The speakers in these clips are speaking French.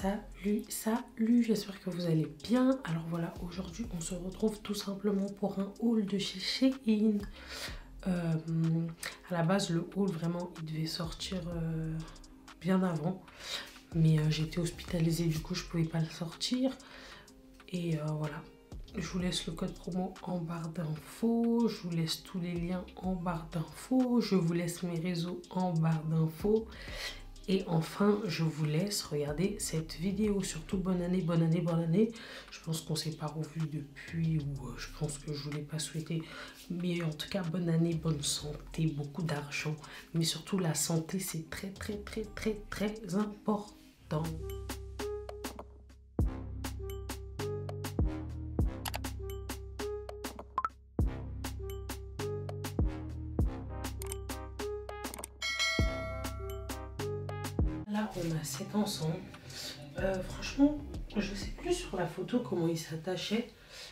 Salut, j'espère que vous allez bien. Alors voilà, aujourd'hui on se retrouve tout simplement pour un haul de chez Shein. À la base le haul vraiment il devait sortir bien avant, mais j'étais hospitalisée, du coup je pouvais pas le sortir. Et voilà, je vous laisse le code promo en barre d'infos, je vous laisse tous les liens en barre d'infos, je vous laisse mes réseaux en barre d'infos. Et enfin, je vous laisse regarder cette vidéo. Surtout bonne année, bonne année, bonne année. Je pense qu'on ne s'est pas revu depuis, ou je pense que je ne vous l'ai pas souhaité. Mais en tout cas, bonne année, bonne santé, beaucoup d'argent. Mais surtout, la santé, c'est très, très, très, très, très important. Là, on a cet ensemble. Franchement, je sais plus sur la photo comment il s'attachait.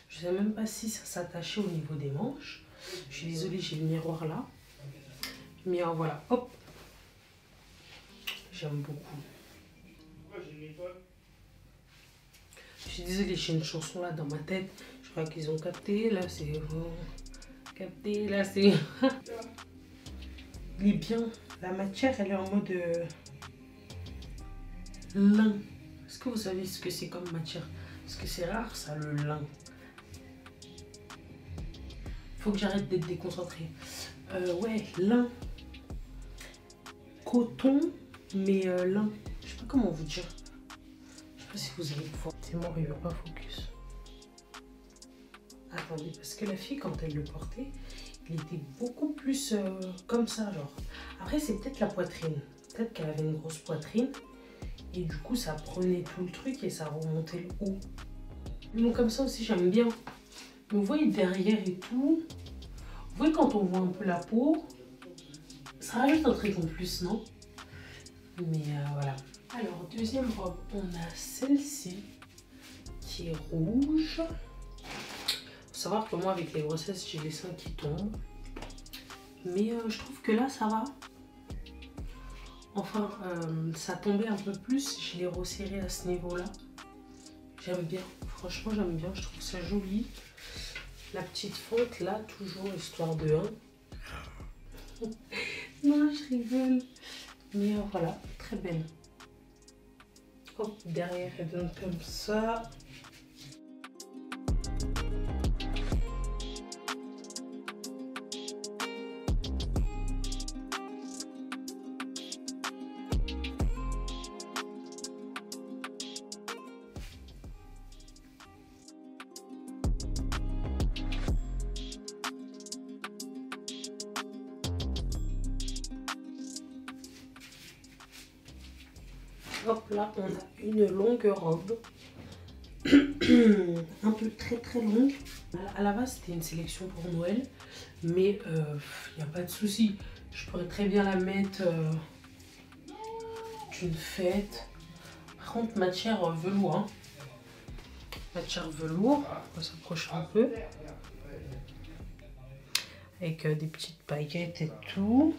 Je sais même pas si ça s'attachait au niveau des manches. Je suis désolée, j'ai le miroir là. Mais voilà, hop. J'aime beaucoup. Je suis désolée, j'ai une chanson là dans ma tête. Je crois qu'ils ont capté. Là, c'est bon. Capté, là, c'est... Il est bien. La matière, elle est en mode... lin. Est-ce que vous savez ce que c'est comme matière? Parce que c'est rare ça, le lin. Faut que j'arrête d'être déconcentrée. Ouais, lin. Coton, mais lin. Je sais pas comment vous dire. Je sais pas si vous allez pouvoir. C'est mort, il veut pas focus. Attendez, parce que la fille, quand elle le portait, il était beaucoup plus comme ça, genre. Après, c'est peut-être la poitrine. Peut-être qu'elle avait une grosse poitrine. Et du coup, ça prenait tout le truc et ça remontait le haut. Mais bon, comme ça aussi, j'aime bien. Mais vous voyez derrière et tout. Vous voyez quand on voit un peu la peau, ça rajoute un truc en plus, non? Mais voilà. Alors, deuxième robe, on a celle-ci qui est rouge. Faut savoir que moi, avec les grossesses, j'ai les seins qui tombent. Mais je trouve que là, ça va. Enfin, ça tombait un peu plus, je l'ai resserré à ce niveau-là. J'aime bien, franchement j'aime bien, je trouve ça joli. La petite fente là, toujours histoire de 1. Non, je rigole. Mais voilà, très belle. Hop, derrière elle donne comme ça. Hop là, on a une longue robe. Un peu très longue. À la base, c'était une sélection pour Noël. Mais il n'y a pas de souci. Je pourrais très bien la mettre d'une fête. Par contre, matière velours. Hein. Matière velours. On va s'approcher un peu. Avec des petites paillettes et tout.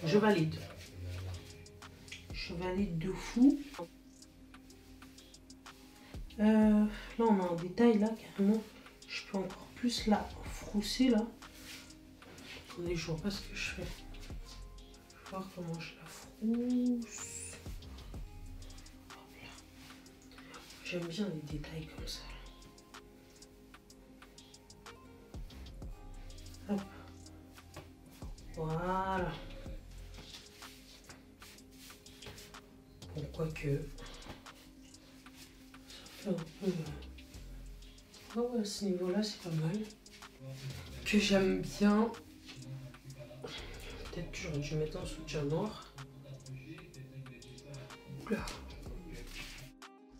Je valide. Je valide de fou. Là, on a un détail là, carrément. Je peux encore plus la frousser là. Attendez, je vois pas ce que je fais. Je vais voir comment je la frousse. J'aime bien les détails comme ça. Hop. Voilà. Bon, quoique... ça fait un peu... Oh, à ce niveau-là, c'est pas mal. Que j'aime bien. Peut-être que j'aurais dû mettre un soutien noir. Oula.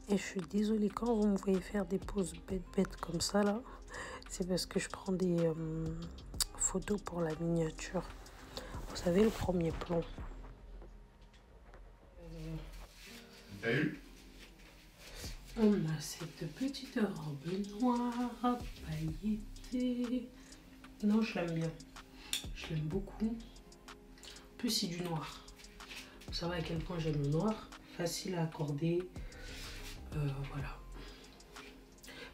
Et je suis désolée, quand vous me voyez faire des poses bêtes comme ça, là, c'est parce que je prends des photos pour la miniature. Vous savez, le premier plan. T'as eu? On a cette petite robe noire, pailletée. Non, je l'aime bien. Je l'aime beaucoup. En plus, c'est du noir. savez à quel point j'aime le noir. Facile à accorder. Voilà.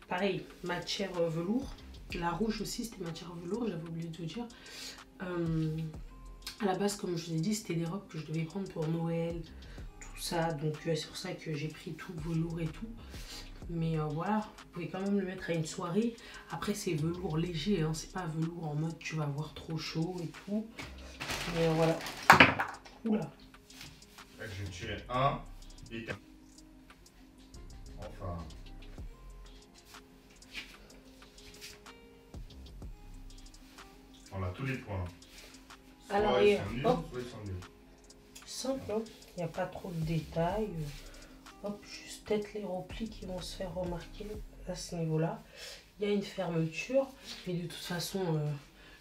Pareil, matière velours. La rouge aussi, c'était matière velours, j'avais oublié de vous dire. À la base, comme je vous ai dit, c'était des robes que je devais prendre pour Noël, tout ça. Donc c'est pour ça que j'ai pris tout velours et tout. Mais voilà, vous pouvez quand même le mettre à une soirée. Après, c'est velours léger, hein, c'est pas velours en mode tu vas avoir trop chaud et tout. Mais voilà. Oula. Je vais tirer un et un. Enfin. On a tous les points. À l'arrière. Hop. Soit ils sont nuls. Simple, hein. Il n'y a pas trop de détails. Hop, juste peut-être les replis qui vont se faire remarquer à ce niveau-là. Il y a une fermeture, mais de toute façon,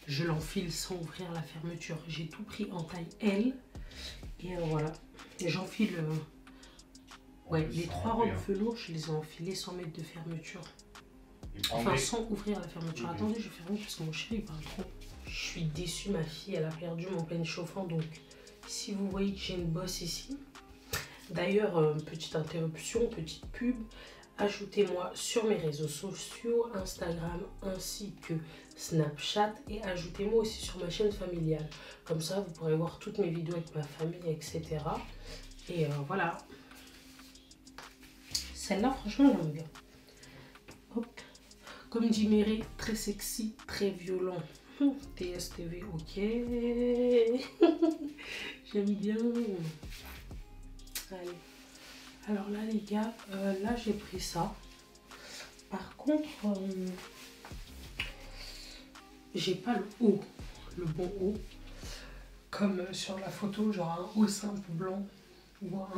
je l'enfile sans ouvrir la fermeture. J'ai tout pris en taille L. Et voilà. Et j'enfile. Ouais, les 3 robes velours, je les ai enfilées sans mettre de fermeture. Enfin, sans ouvrir la fermeture. Attendez, je vais fermer parce que mon chéri il parle trop. Je suis déçue, ma fille, elle a perdu mon peigne chauffant. Donc, si vous voyez que j'ai une bosse ici. D'ailleurs, petite interruption, petite pub. Ajoutez-moi sur mes réseaux sociaux, Instagram ainsi que Snapchat. Et ajoutez-moi aussi sur ma chaîne familiale. Comme ça, vous pourrez voir toutes mes vidéos avec ma famille, etc. Et voilà. Celle-là, franchement, j'aime bien. Hop. Comme dit Méré, très sexy, très violent. TSTV, ok. J'aime bien. Allez. Alors là, les gars, là, j'ai pris ça. Par contre, j'ai pas le haut, le bon haut. Comme sur la photo, genre un haut simple blanc ou un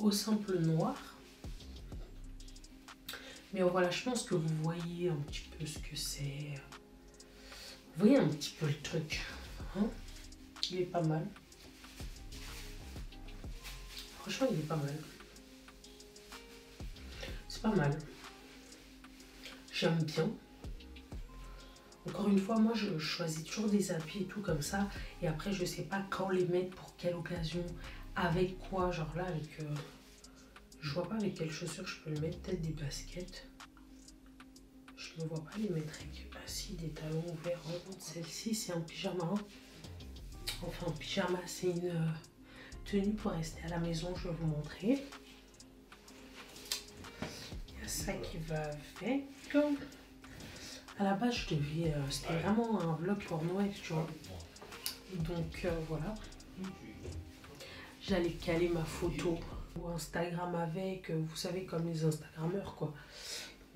haut simple noir. Mais voilà, je pense que vous voyez un petit peu ce que c'est. Vous voyez un petit peu le truc. Hein? Il est pas mal. Franchement, il est pas mal. C'est pas mal. J'aime bien. Encore une fois, moi, je choisis toujours des habits et tout comme ça. Et après, je sais pas quand les mettre, pour quelle occasion, avec quoi. Genre là, avec... je vois pas avec quelles chaussures je peux le mettre. Peut-être des baskets. Je ne vois pas les mettre avec... Ah si, des talons ouverts. Celle-ci, c'est un pyjama. Enfin, un pyjama, c'est une tenue pour rester à la maison. Je vais vous montrer. Il y a ça qui va avec. À la base, je devais... c'était vraiment un vlog pour Noël, tu vois. Donc, voilà. J'allais caler ma photo ou Instagram avec, vous savez, comme les Instagrammeurs, quoi.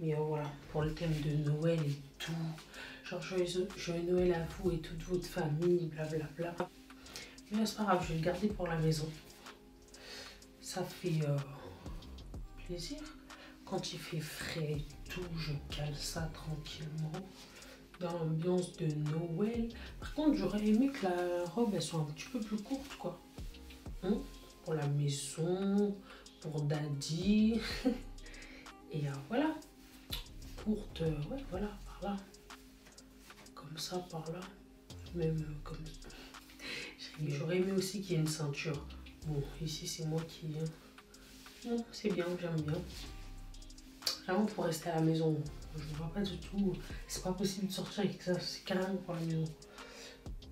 Mais voilà, pour le thème de Noël et tout. Genre, joyeux Noël à vous et toute votre famille, blablabla. Mais là, c'est pas grave, je vais le garder pour la maison. Ça fait plaisir. Quand il fait frais et tout, je cale ça tranquillement. Dans l'ambiance de Noël. Par contre, j'aurais aimé que la robe, elle soit un petit peu plus courte, quoi. Hein? Pour la maison, pour Daddy. Et voilà. Courte, ouais, voilà, par là. Comme ça, par là. Même comme... J'aurais aimé aussi qu'il y ait une ceinture. Bon, ici, c'est moi qui... Bon, c'est bien, j'aime bien. Vraiment pour rester à la maison. Je ne vois pas du tout. C'est pas possible de sortir avec ça. C'est carrément pour la maison.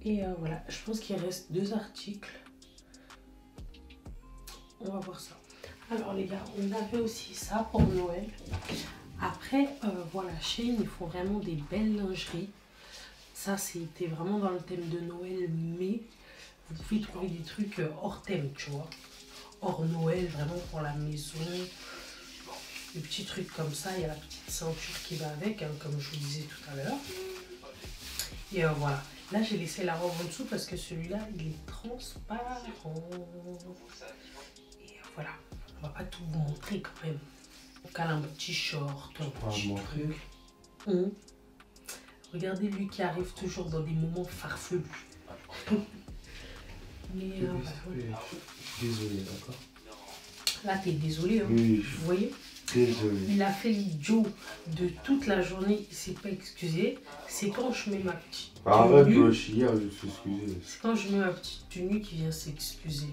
Et voilà. Je pense qu'il reste 2 articles. On va voir ça. Alors les gars, on avait aussi ça pour Noël. Après, voilà, Shein, ils font vraiment des belles lingeries. Ça, c'était vraiment dans le thème de Noël. Mais vous pouvez trouver des trucs hors thème, tu vois. Hors Noël, vraiment pour la maison. Des petits trucs comme ça, il y a la petite ceinture qui va avec, hein, comme je vous disais tout à l'heure. Et voilà. Là, j'ai laissé la robe en dessous parce que celui-là, il est transparent. Et voilà. On va pas tout vous montrer quand même. On cale un petit short, un petit truc. Regardez lui qui arrive toujours dans des moments farfelus. Mais voilà. Désolé, d'accord. Là, t'es désolé, hein. Oui. Vous voyez? Désolé. Il a fait l'idiot de toute la journée, il s'est pas excusé. C'est quand je mets ma petite Arrête, tenue. wesh, hier, je suis excusé. C'est quand je mets ma petite tenue qu'il vient s'excuser.